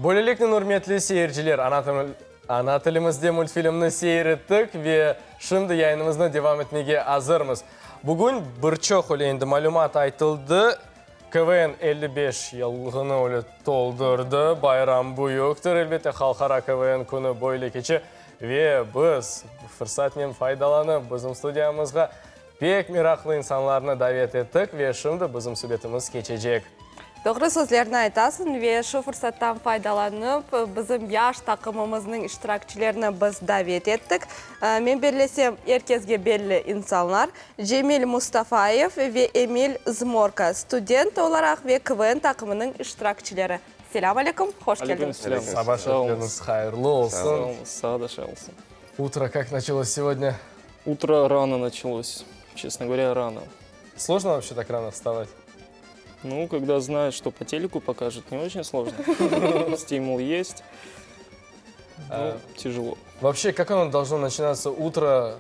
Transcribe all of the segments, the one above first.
Бөлелікні нұрметлі сейіржілер, ана тілімізде мультфильмні сейіреттік ве шымды яйынымызны девам етмеге азырмыз. Бүгін бірчоқ олейінді малюмат айтылды. КВН 55 елғыны олі толдырды. Байрам бұйықтыр, әлбетте халқара КВН күні бойлы кечі. Ве біз фырсатмен файдаланы біздің студиямызға пек мирақлы инсанларыны давет еттік. Ве шымды біздің сөбетіміз кечежек. Doğru sözlerini aytasın ve şu fırsattan faydalanıp bizim yaş takımımızın iştirakçılarını biz davet ettik. Men birleşim herkesge belli insanlar. Cemil Mustafayev ve Emil Zmorka student olarak ve КВН takımının iştirakçıları. Selam aleyküm, hoş geldiniz. Sabah şartlarınız hayırlı olsun. Сада шелся. Утро как началось сегодня? Утро рано началось, честно говоря, рано. Сложно вообще так рано вставать? Ну, когда знаешь, что по телеку покажут, не очень сложно. Стимул есть, но тяжело. Вообще, как оно должно начинаться утро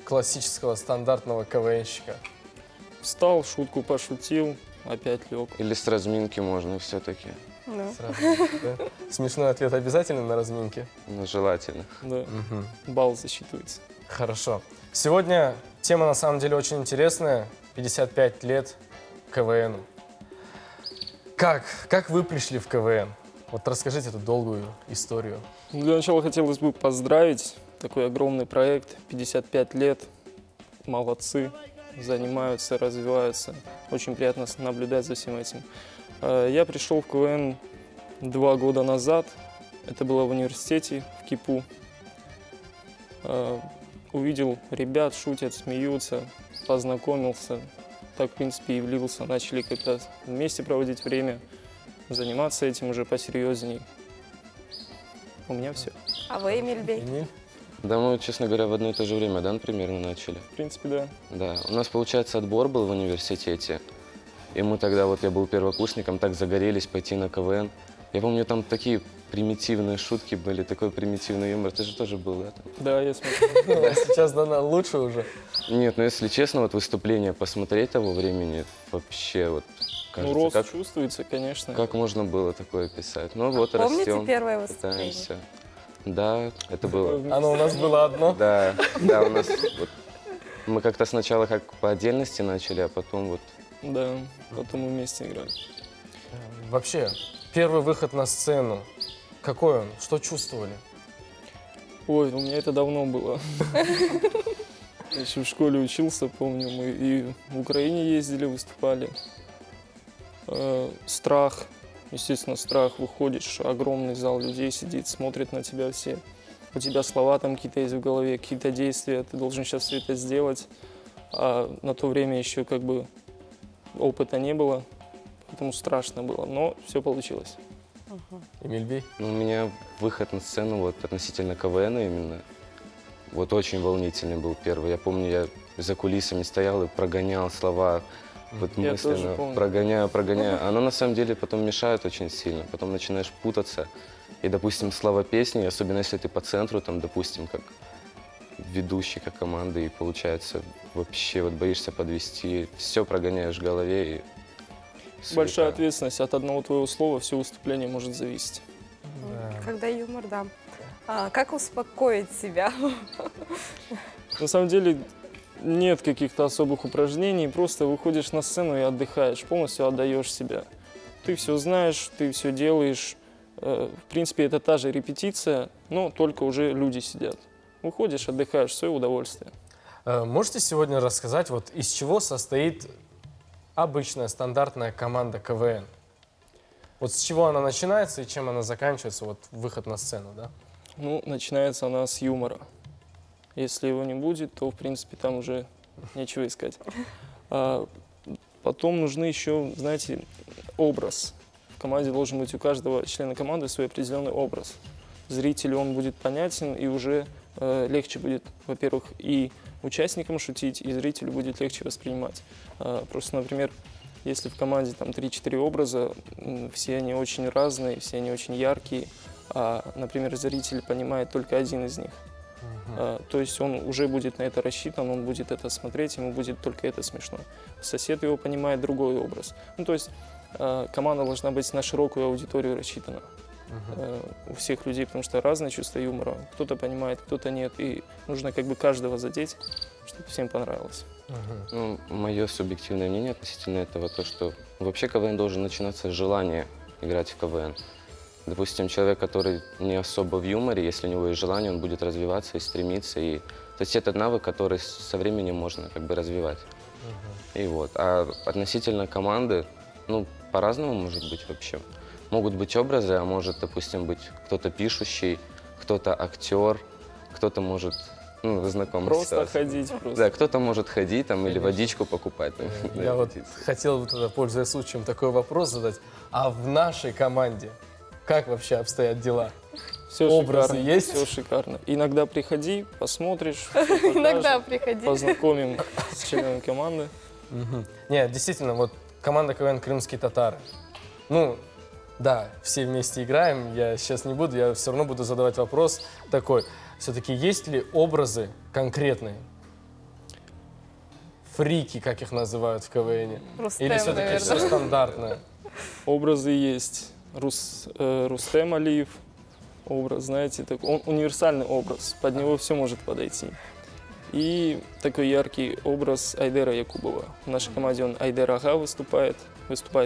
классического стандартного КВНщика? Встал, шутку пошутил, опять лег. Или с разминки можно все-таки. Сразу, да? Смешной ответ обязательно на разминке? Ну, желательно. Да, балл засчитывается. Хорошо. Сегодня тема на самом деле очень интересная. 55 лет КВНу. Как вы пришли в КВН? Вот расскажите эту долгую историю. Для начала хотелось бы поздравить. Такой огромный проект, 55 лет. Молодцы, занимаются, развиваются. Очень приятно наблюдать за всем этим. Я пришел в КВН 2 года назад. Это было в университете, в КИПУ. Увидел ребят, шутят, смеются, познакомился. Так, в принципе, и влился. Начали как-то вместе проводить время, заниматься этим уже посерьезней. У меня все. А вы, Эмиль Бей? Эмиль? Да, мы, честно говоря, в одно и то же время, да, примерно начали. В принципе, да. Да, у нас, получается, отбор был в университете. И мы тогда, вот я был первокурсником, так загорелись пойти на КВН. Я помню, там такие примитивные шутки были, такой примитивный юмор. Ты же тоже был, да? Да, я смотрю. Сейчас, да, лучше уже. Нет, ну если честно, вот выступление посмотреть того времени, вообще вот кажется, Ну, рост как, чувствуется, конечно. как можно было такое писать. Ну вот, Помните растем, первое выступление? пытаемся. Да, это было. Оно у нас было одно. Да, да, у нас вот, мы как-то сначала как по отдельности начали, а потом вот. Да, потом мы вместе играли. Вообще, первый выход на сцену, какой он? Что чувствовали? Ой, у меня это давно было. Я еще в школе учился, помню, мы и в Украине ездили, выступали. Страх, естественно, страх. Выходишь, огромный зал людей сидит, смотрит на тебя все. У тебя слова там какие-то есть в голове, какие-то действия, ты должен сейчас все это сделать. А на то время еще как бы опыта не было, поэтому страшно было, но все получилось. Эмиль Бей? Ну, у меня выход на сцену вот относительно КВН именно. Вот очень волнительный был первый. Я помню, я за кулисами стоял и прогонял слова. Вот Я тоже мысленно помню. прогоняю. Оно на самом деле потом мешает очень сильно. Потом начинаешь путаться. И, допустим, слова песни, особенно если ты по центру, там, допустим, как ведущий, как команды, и получается вообще вот боишься подвести. Все прогоняешь в голове и Большая суета. ответственность. От одного твоего слова все выступление может зависеть. Когда юмор, да. Как успокоить себя? На самом деле нет каких-то особых упражнений, просто выходишь на сцену и отдыхаешь, полностью отдаешь себя. Ты все знаешь, ты все делаешь. В принципе, это та же репетиция, но только уже люди сидят. Выходишь, отдыхаешь, свое удовольствие. Можете сегодня рассказать, вот из чего состоит обычная стандартная команда КВН? Вот с чего она начинается и чем она заканчивается, вот выход на сцену, да? Ну, начинается она с юмора. Если его не будет, то, в принципе, там уже нечего искать. Потом нужны еще, знаете, образ. В команде должен быть у каждого члена команды свой определенный образ. Зрителю он будет понятен, и уже легче будет, во-первых, и участникам шутить, и зрителю будет легче воспринимать. Просто, например, если в команде там 3-4 образа, все они очень разные, все они очень яркие, а, например, зритель понимает только один из них. То есть он уже будет на это рассчитан, он будет это смотреть, ему будет только это смешно. Сосед его понимает другой образ. Ну, то есть команда должна быть на широкую аудиторию рассчитана. у всех людей, потому что разное чувство юмора. Кто-то понимает, кто-то нет. И нужно как бы каждого задеть, чтобы всем понравилось. Ну, мое субъективное мнение относительно этого, то, что вообще КВН должен начинаться с желания играть в КВН. Допустим, человек, который не особо в юморе, если у него есть желание, он будет развиваться и стремиться. И... То есть это навык, который со временем можно как бы развивать. И вот. А относительно команды, ну, по-разному может быть вообще. Могут быть образы, а может, допустим, быть кто-то пишущий, кто-то актер, кто-то может, ну, вы знакомы с Просто ситуацией. ходить, просто. Да, кто-то может ходить там или водичку покупать. Там, да, Я вот птицы. хотел, вот, пользуясь случаем, такой вопрос задать. А в нашей команде как вообще обстоят дела? Все Образы шикарно, есть? все шикарно. Иногда приходи, посмотришь, всё Иногда покажем, приходи. познакомим с членами команды. Нет, действительно, вот команда КВН «Крымские татары». Ну, да, все вместе играем, я сейчас не буду, я все равно буду задавать вопрос такой. Все-таки есть ли образы конкретные? Фрики, как их называют в КВН? Рустем, Или все-таки наверное. все стандартное? Образы есть. Рустем Алиев. Образ, знаете, он универсальный образ, под него все может подойти. И такой яркий образ Айдера Якубова. В нашей команде он Айдер Ага выступает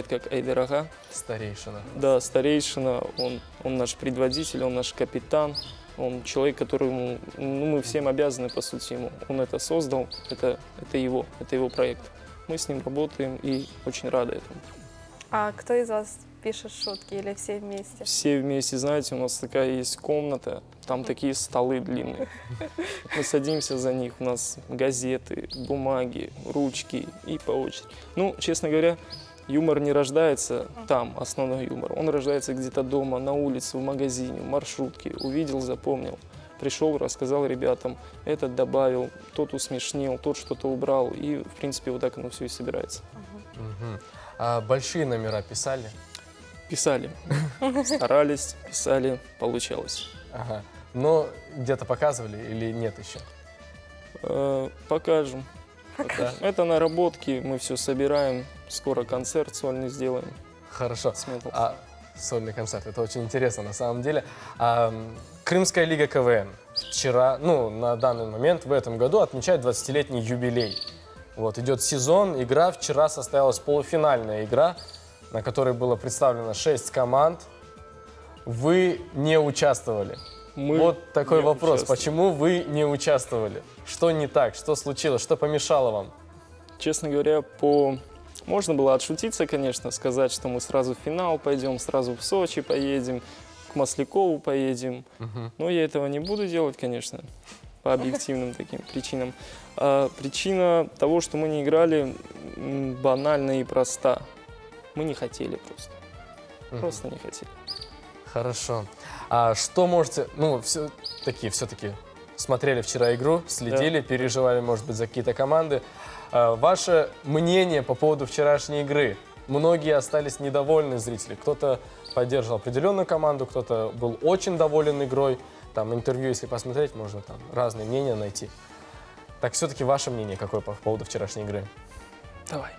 как Айдер Ага. Старейшина. Да, старейшина, он наш предводитель, он наш капитан, он человек, которому мы всем обязаны, по сути, ему. Он это создал, это его проект. Мы с ним работаем и очень рады этому. А кто из вас пишет шутки или все вместе? Все вместе, знаете, у нас такая есть комната, там такие столы длинные. Мы садимся за них, у нас газеты, бумаги, ручки и по очереди. Ну, честно говоря, юмор не рождается там, основной юмор. Он рождается где-то дома, на улице, в магазине, в маршрутке. Увидел, запомнил. Пришел, рассказал ребятам, этот добавил, тот усмешнил, тот что-то убрал. И, в принципе, вот так оно все и собирается. А большие номера писали? Писали. Старались, писали, получалось. Ага. Но где-то показывали или нет еще? Покажем. Да. Это наработки, мы все собираем. Скоро концерт сольный сделаем. Хорошо. С Metal. А сольный концерт, это очень интересно на самом деле. Крымская лига КВН вчера, ну, на данный момент в этом году отмечает 20-летний юбилей. Вот, идет сезон, игра, вчера состоялась полуфинальная игра, на которой было представлено 6 команд. Вы не участвовали. Мы Вот такой не вопрос. участвовали. Почему вы не участвовали? Что не так? Что случилось? Что помешало вам? Честно говоря, можно было отшутиться, конечно, сказать, что мы сразу в финал пойдем, сразу в Сочи поедем, к Маслякову поедем. Но я этого не буду делать, конечно, по объективным таким причинам. А причина того, что мы не играли, банальна и проста. Мы не хотели просто. Просто не хотели. Хорошо. А что можете... Ну, все-таки смотрели вчера игру, следили, переживали, может быть, за какие-то команды. Ваше мнение по поводу вчерашней игры? Многие остались недовольны зрители. Кто-то поддерживал определенную команду, кто-то был очень доволен игрой. Там интервью, если посмотреть, можно там разные мнения найти. Так все-таки ваше мнение какое по поводу вчерашней игры? Давай.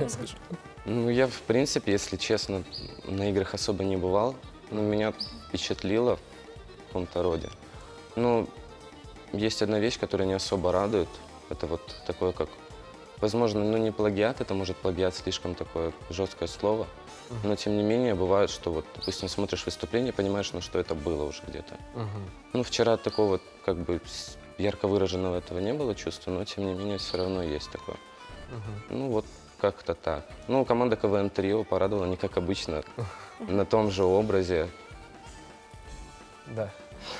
Скажи. Ну, я, в принципе, если честно, на играх особо не бывал, но меня впечатлило в каком-то роде. Ну, есть одна вещь, которая не особо радует. Это вот такое, как, возможно, ну не плагиат, это может плагиат слишком такое жесткое слово, но тем не менее бывает, что вот, допустим, смотришь выступление, понимаешь, ну что это было уже где-то. Ну, вчера такого как бы ярко выраженного этого не было чувства, но тем не менее все равно есть такое. Ну вот как-то так. Ну, команда КВН Трио порадовала не как обычно, на том же образе. Да,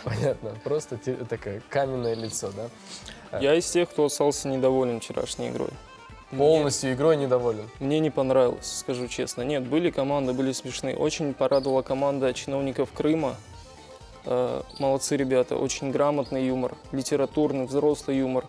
понятно. Просто такое каменное лицо, да? Я из тех, кто остался недоволен вчерашней игрой. Полностью игрой недоволен. Мне не понравилось, скажу честно. Нет, были команды, были смешные. Очень порадовала команда чиновников Крыма. Молодцы ребята, очень грамотный юмор, литературный, взрослый юмор.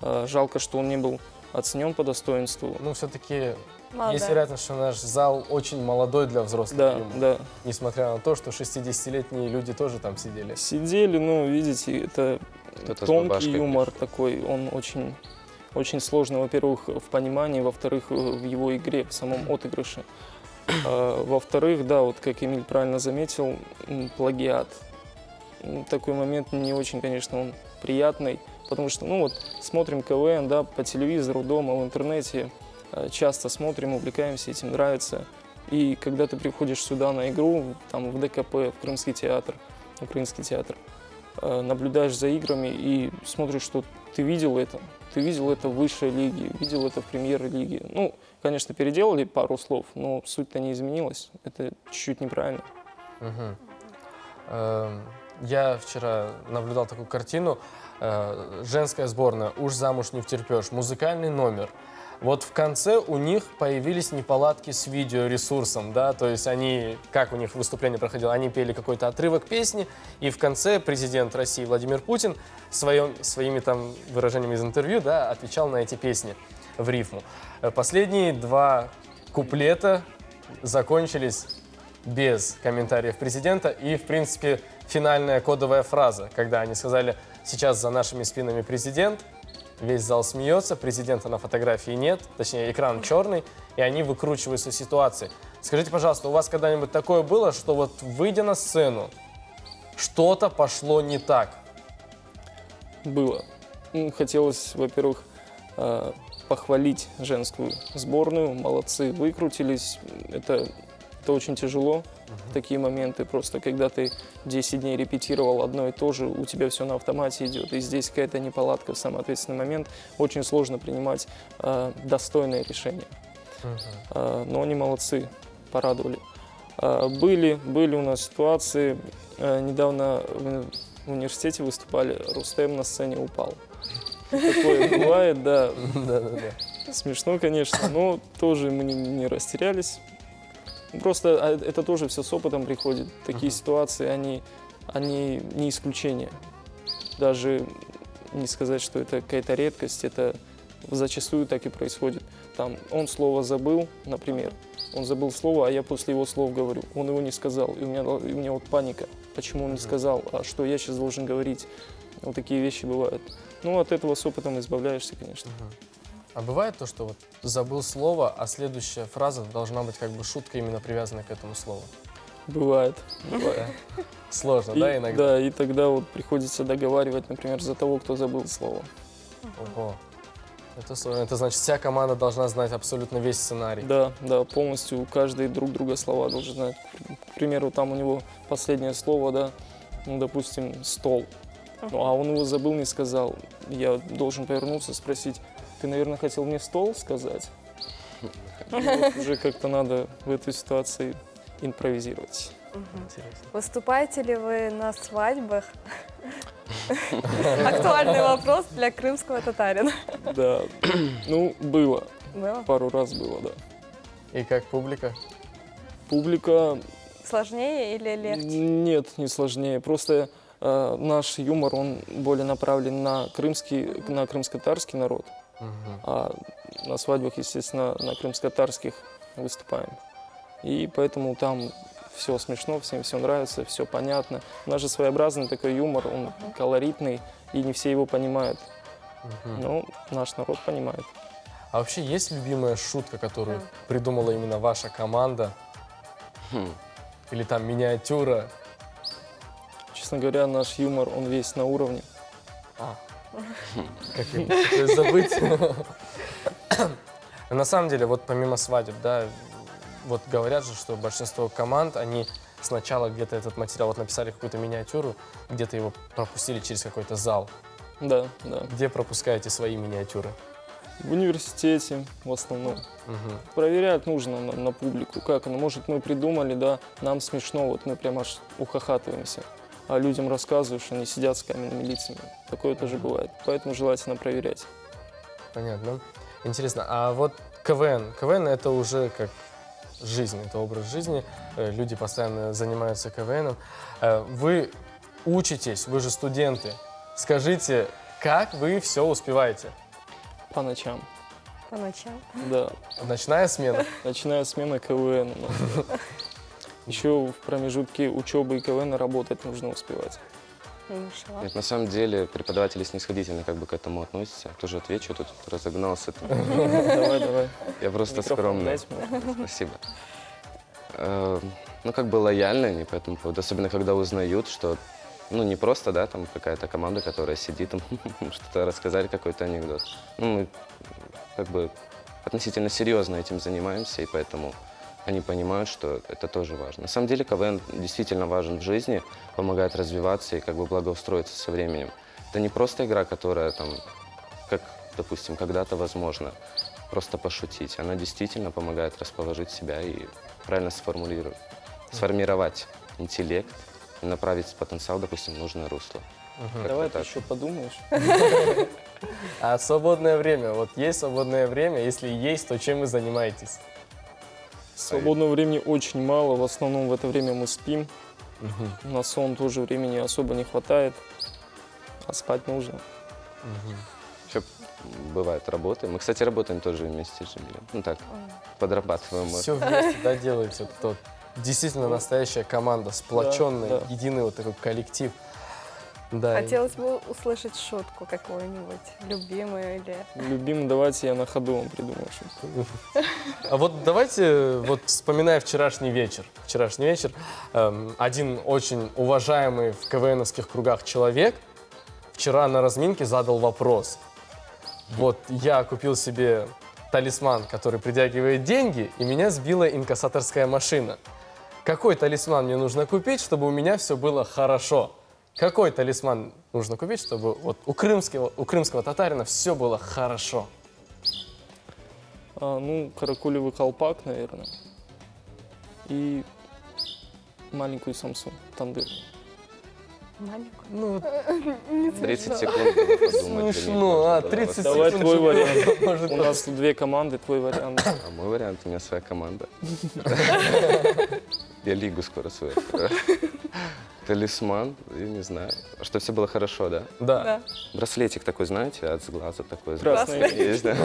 Жалко, что он не был оценен по достоинству. Ну, все-таки Молодая. есть вероятность, что наш зал очень молодой для взрослых Да, юмора. да. Несмотря на то, что 60-летние люди тоже там сидели. Сидели, ну, видите, это Кто-то с тонкий бабашкой юмор пришел. такой. Он очень, очень сложный, во-первых, в понимании, во-вторых, в его игре, в самом отыгрыше. Во-вторых, да, вот как Эмиль правильно заметил, плагиат. Такой момент не очень, конечно, он приятный, потому что, ну вот, смотрим КВН, да, по телевизору, дома, в интернете, часто смотрим, увлекаемся этим, нравится. И когда ты приходишь сюда на игру, там, в ДКП, в Крымский театр, украинский театр, наблюдаешь за играми и смотришь, что ты видел это в высшей лиге, видел это в премьер-лиге. Ну, конечно, переделали пару слов, но суть-то не изменилась. Это чуть-чуть неправильно. Я вчера наблюдал такую картину. Женская сборная «Уж замуж не втерпешь», музыкальный номер. Вот в конце у них появились неполадки с видеоресурсом, да, то есть они, как у них выступление проходило, они пели какой-то отрывок песни, и в конце президент России Владимир Путин своими там выражениями из интервью, да, отвечал на эти песни в рифму. Последние 2 куплета закончились без комментариев президента и, в принципе, финальная кодовая фраза, когда они сказали: «Сейчас за нашими спинами президент». Весь зал смеется, президента на фотографии нет, точнее, экран черный, и они выкручиваются из ситуации. Скажите, пожалуйста, у вас когда-нибудь такое было, что вот, выйдя на сцену, что-то пошло не так? Было. Хотелось, во-первых, похвалить женскую сборную. Молодцы, выкрутились. Это очень тяжело в такие моменты. Просто когда ты 10 дней репетировал одно и то же, у тебя все на автомате идет. И здесь какая-то неполадка в самый ответственный момент. Очень сложно принимать достойные решения. Но они молодцы, порадовали. Были у нас ситуации. Недавно в университете выступали, Рустем на сцене упал. Такое бывает, да. Смешно, конечно, но тоже мы не растерялись. Просто это тоже все с опытом приходит. Такие ситуации, они не исключение. Даже не сказать, что это какая-то редкость, это зачастую так и происходит. Там он слово забыл, например, он забыл слово, а я после его слов говорю. Он его не сказал, и у меня вот паника. Почему он не сказал, а что я сейчас должен говорить? Вот такие вещи бывают. Ну, от этого с опытом избавляешься, конечно. А бывает то, что вот забыл слово, а следующая фраза должна быть как бы шутка, именно привязанная к этому слову? Бывает. Сложно, да, иногда? Да, и тогда вот приходится договаривать, например, за того, кто забыл слово. Ого. Это сложно. Это значит, вся команда должна знать абсолютно весь сценарий. Да, полностью каждый друг друга слова должен знать. К примеру, там у него последнее слово, да, ну, допустим, стол. Ну, а он его забыл, не сказал. Я должен повернуться, спросить: ты, наверное, хотел мне стол сказать? Вот уже как-то надо в этой ситуации импровизировать. Выступаете ли вы на свадьбах? Актуальный вопрос для крымского татарина. Да, ну, было. Было? Пару раз было, да. И как публика? Публика... Сложнее или легче? Нет, не сложнее. Просто наш юмор, он более направлен на крымско-татарский народ. А на свадьбах, естественно, на крымско-татарских выступаем. И поэтому там все смешно, всем все нравится, все понятно. У нас же своеобразный такой юмор, он колоритный, и не все его понимают. Но наш народ понимает. А вообще есть любимая шутка, которую придумала именно ваша команда? Или там миниатюра? Честно говоря, наш юмор, он весь на уровне. Как забыть? На самом деле, вот помимо свадеб, да, вот говорят же, что большинство команд, они сначала где-то этот материал, вот написали какую-то миниатюру, где-то его пропустили через какой-то зал. Да. Где пропускаете свои миниатюры? В университете в основном. Проверять нужно на публику. Как оно? Может, мы придумали, да, нам смешно, вот мы прям аж ухахатываемся. А людям рассказываешь, они сидят с каменными лицами. Такое тоже бывает. Поэтому желательно проверять. Понятно. Интересно, а вот КВН. КВН — это уже как жизнь, это образ жизни. Люди постоянно занимаются КВНом. Вы учитесь, вы же студенты. Скажите, как вы все успеваете? По ночам. По ночам? Да. Ночная смена? Ночная смена КВН. Еще в промежутке учебы и КВН работать нужно успевать. Нет, на самом деле преподаватели снисходительно как бы к этому относятся. Тоже отвечу, тут разогнался. Давай. Я просто Микрофон скромный. дайте мне. Спасибо. Ну, как бы лояльны они по этому поводу, особенно когда узнают, что, ну, не просто, да, там какая-то команда, которая сидит, там, что-то рассказали, какой-то анекдот. Ну, мы как бы относительно серьезно этим занимаемся, и поэтому они понимают, что это тоже важно. На самом деле КВН действительно важен в жизни, помогает развиваться и как бы благоустроиться со временем. Это не просто игра, которая там, как, допустим, когда-то возможно, просто пошутить. Она действительно помогает расположить себя и правильно сформировать интеллект и направить потенциал, допустим, в нужное русло. Как-то Давай ты так. еще подумаешь. А свободное время? Вот есть свободное время? Если есть, то чем вы занимаетесь? Свободного времени очень мало, в основном в это время мы спим. На сон тоже времени особо не хватает, а спать нужно. Еще бывает работы. Мы, кстати, работаем тоже вместе с Джамилем. Ну так, подрабатываем. может. Все вместе, да, делаете? Это вот действительно настоящая команда, сплоченная, да. единый вот такой коллектив. Да. Хотелось бы услышать шутку какую-нибудь, любимую или... Любимый, давайте я на ходу вам придумаю шутку. А вот давайте, вот вспоминая вчерашний вечер. Вчерашний вечер, один очень уважаемый в КВНовских кругах человек вчера на разминке задал вопрос. Вот я купил себе талисман, который притягивает деньги, и меня сбила инкассаторская машина. Какой талисман мне нужно купить, чтобы у меня все было хорошо? Какой талисман нужно купить, чтобы вот у крымского татарина все было хорошо? Ну, каракулевый колпак, наверное. И маленькую Samsung тандыр. Маленькую? Ну, 30 секунд было подумать. Джамиль, смешно, а, можно было 30 Давай секунд. твой же вариант. было, может У нас тут две команды, твой вариант. А мой вариант, у меня своя команда. Я лигу скоро свою. Талисман, я не знаю. Что все было хорошо, да? Да, Браслетик такой, знаете, от глаза такой. Красный. Есть, да?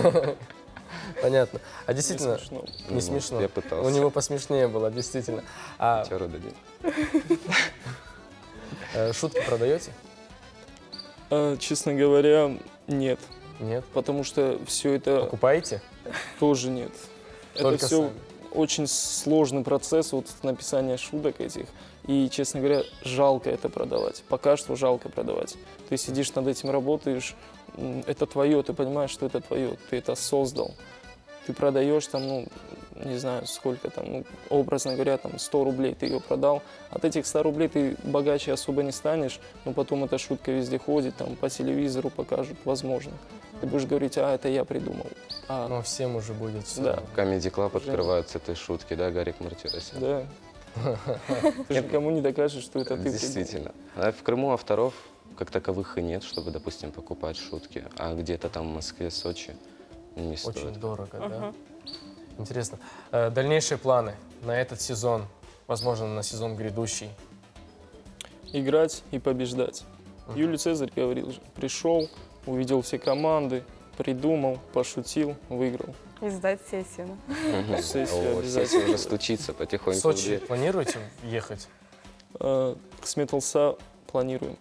понятно. А Не действительно, смешно. не Ну, смешно. я пытался. У него посмешнее было, действительно. А Пятеру дадим. шутки продаете? Честно говоря, нет. Нет. Потому что все это Покупаете? тоже нет. Только Это все сами. очень сложный процесс вот написания шуток этих. И, честно говоря, жалко это продавать. Пока что жалко продавать. Ты сидишь над этим, работаешь, это твое, ты понимаешь, что это твое, ты это создал. Ты продаешь там, ну, не знаю, сколько там, ну, образно говоря, там 100 рублей ты ее продал. От этих 100 рублей ты богаче особо не станешь, но потом эта шутка везде ходит, там по телевизору покажут, возможно. Ты будешь говорить, а, это я придумал. А, Но всем уже будет все. да, Comedy Club открывают с этой шутки, да, Гарик Мартиросян? да. Ты же никому не докажешь, что это ты придумал. Действительно. А в Крыму авторов как таковых и нет, чтобы, допустим, покупать шутки. А где-то там в Москве, Сочи не Очень стоит. дорого, да? Интересно. Дальнейшие планы на этот сезон, возможно, на сезон грядущий? Играть и побеждать. Юлий Цезарь говорил же, пришел, увидел все команды, придумал, пошутил, выиграл. И сдать сессию. Сессию О, обязательно. сессия уже стучится В потихоньку. в Сочи дверь. планируете ехать? К Сметлса планируем,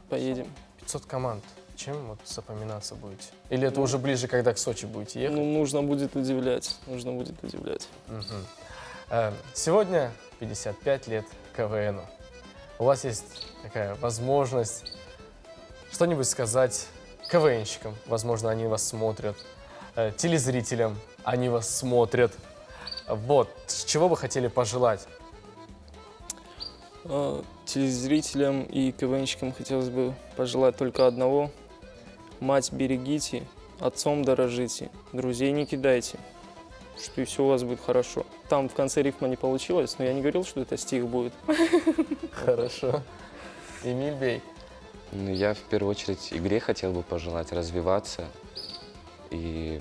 поедем. 500 команд. Чем вот запоминаться будете? Или это уже ближе, когда к Сочи будете ехать? Ну, нужно будет удивлять, нужно будет удивлять. Сегодня 55 лет КВНу. У вас есть такая возможность что-нибудь сказать КВНщикам. Возможно, они вас смотрят. Телезрителям они вас смотрят. Вот, чего вы хотели пожелать? Телезрителям и КВНщикам хотелось бы пожелать только одного. Мать берегите, отцом дорожите, друзей не кидайте, что и все у вас будет хорошо. Там в конце рифма не получилось, но я не говорил, что это стих будет. Хорошо. Эмиль, бей. Ну, я в первую очередь игре хотел бы пожелать развиваться.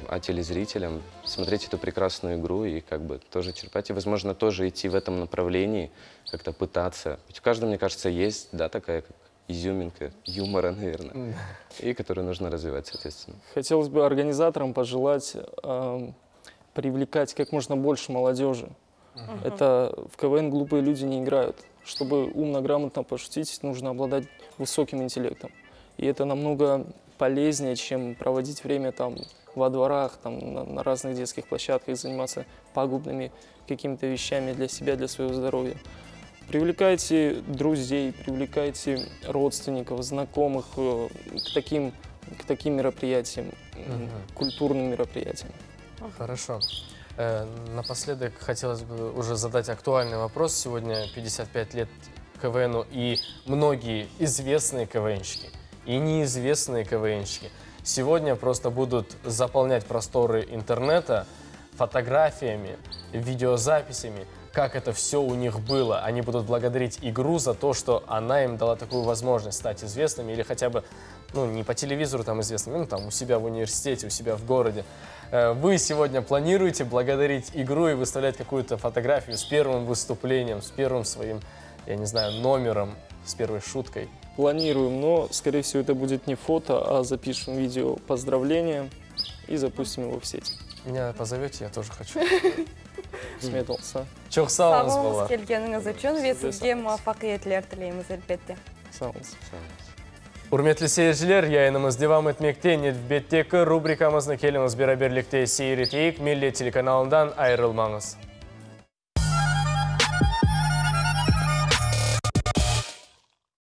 А телезрителям смотреть эту прекрасную игру и как бы тоже черпать. И, возможно, тоже идти в этом направлении, как-то пытаться. Ведь в каждом, мне кажется, есть, да, такая как изюминка юмора, наверное, и которую нужно развивать, соответственно. Хотелось бы организаторам пожелать привлекать как можно больше молодежи. Это в КВН глупые люди не играют. Чтобы умно, грамотно пошутить, нужно обладать высоким интеллектом. И это намного полезнее, чем проводить время там во дворах, там, на разных детских площадках, заниматься пагубными какими-то вещами для себя, для своего здоровья. Привлекайте друзей, привлекайте родственников, знакомых к таким мероприятиям, культурным мероприятиям. Хорошо. Напоследок хотелось бы уже задать актуальный вопрос. Сегодня 55 лет КВНу, и многие известные КВНщики и неизвестные КВНщики сегодня просто будут заполнять просторы интернета фотографиями, видеозаписями, как это все у них было. Они будут благодарить игру за то, что она им дала такую возможность стать известными или хотя бы, ну, не по телевизору там известными, ну, там у себя в университете, у себя в городе. Вы сегодня планируете благодарить игру и выставлять какую-то фотографию с первым выступлением, с первым своим, я не знаю, номером, с первой шуткой? Планируем, но, скорее всего, это будет не фото, а запишем видео поздравления и запустим его в сеть. Меня позовете, я тоже хочу. Сметался. Çok sağ olunuz Sağ bala. olun kelganiniz uchun ve Sizga sizga sağ olun. muvaffaqiyatlar tilaymiz albatta. Sağ olun. Урметлі сейіржілер, яйынымыз девам етмекте, нетбеттекі рубрикамызны келіңіз бераберлікте сейір етейік, Милли телеканалынан айырылмаңыз.